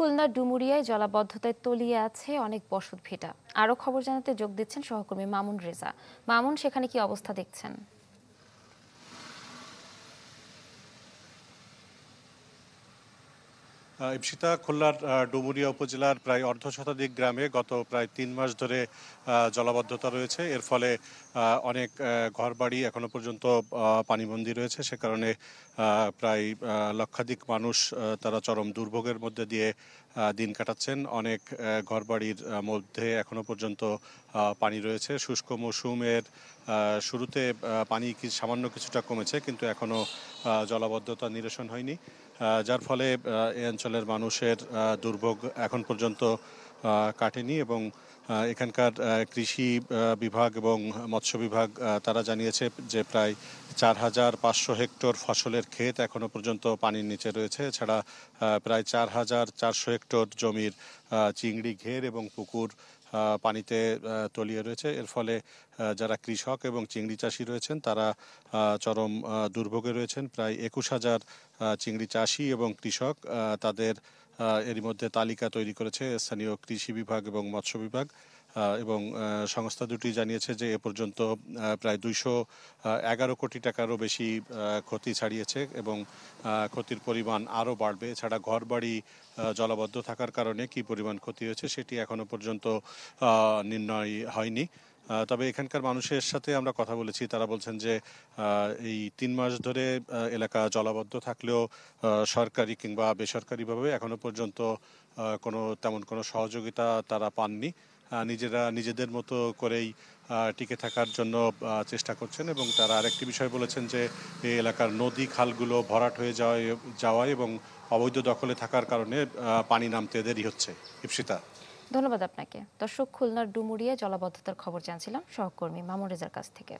খুলনার ডুমুরিয়ায় জলাবদ্ধতায় তলিয়ে আছে অনেক বসত ভিটা। আরও খবর জানাতে যোগ দিচ্ছেন সহকর্মী মামুন রেজা। মামুন, সেখানে কি অবস্থা দেখছেন? ইপসিতা খুলনার ডুমুরিয়া উপজেলার প্রায় অর্ধশতাধিক গ্রামে গত প্রায় ৩ মাস ধরে জলাবদ্ধতা রয়েছে। এর ফলে অনেক ঘরবাড়ি এখনো পর্যন্ত পানিবন্দী রয়েছে। সে কারণে প্রায় লক্ষাধিক মানুষ তারা চরম দুর্ভোগের মধ্যে দিয়ে দিন কাটাচ্ছেন। অনেক ঘরবাড়ির মধ্যে এখনো পর্যন্ত পানি রয়েছে। শুষ্ক মৌসুমের শুরুতে পানি সামান্য কিছুটা কমেছে, কিন্তু এখনো জলাবদ্ধতা নিরসন হয়নি, যার ফলে এই অঞ্চলের মানুষের দুর্ভোগ এখন পর্যন্ত কাটেনি। এবং এখানকার কৃষি বিভাগ এবং মৎস্য বিভাগ তারা জানিয়েছে যে প্রায় ৪,৫০০ হেক্টর ফসলের ক্ষেত এখনো পর্যন্ত পানির নিচে রয়েছে। এছাড়া প্রায় ৪,৪০০ হেক্টর জমির চিংড়ি ঘের এবং পুকুর পানিতে তলিয়ে রয়েছে। এর ফলে যারা কৃষক এবং চিংড়ি চাষি রয়েছেন তারা চরম দুর্ভোগে রয়েছেন। প্রায় ২১,০০০ চিংড়ি চাষি এবং কৃষক তাদের এরই মধ্যে তালিকা তৈরি করেছে স্থানীয় কৃষি বিভাগ এবং মৎস্য বিভাগ। এবং সংস্থা দুটি জানিয়েছে যে এ পর্যন্ত প্রায় ২১১ কোটি টাকারও বেশি ক্ষতি ছাড়িয়েছে এবং ক্ষতির পরিমাণ আরও বাড়বে। এছাড়া ঘরবাড়ি জলাবদ্ধ থাকার কারণে কী পরিমাণ ক্ষতি হয়েছে সেটি এখনো পর্যন্ত নির্ণয় হয়নি। তবে এখানকার মানুষের সাথে আমরা কথা বলেছি, তারা বলছেন যে এই ৩ মাস ধরে এলাকা জলাবদ্ধ থাকলেও সরকারি কিংবা বেসরকারিভাবে এখনো পর্যন্ত তেমন কোনো সহযোগিতা তারা পাননি। নিজেদের মতো করেই টিকে থাকার জন্য চেষ্টা করছেন। এবং তারা আরেকটি বিষয় বলেছেন যে এই এলাকার নদী খালগুলো ভরাট হয়ে যাওয়ায় এবং অবৈধ দখলে থাকার কারণে পানি নামতে দেরি হচ্ছে। ইপসিতা, ধন্যবাদ আপনাকে। দর্শক, খুলনার ডুমুরিয়ায় জলাবদ্ধতার খবর জানছিলাম সহকর্মী মামুন রেজার কাছ থেকে।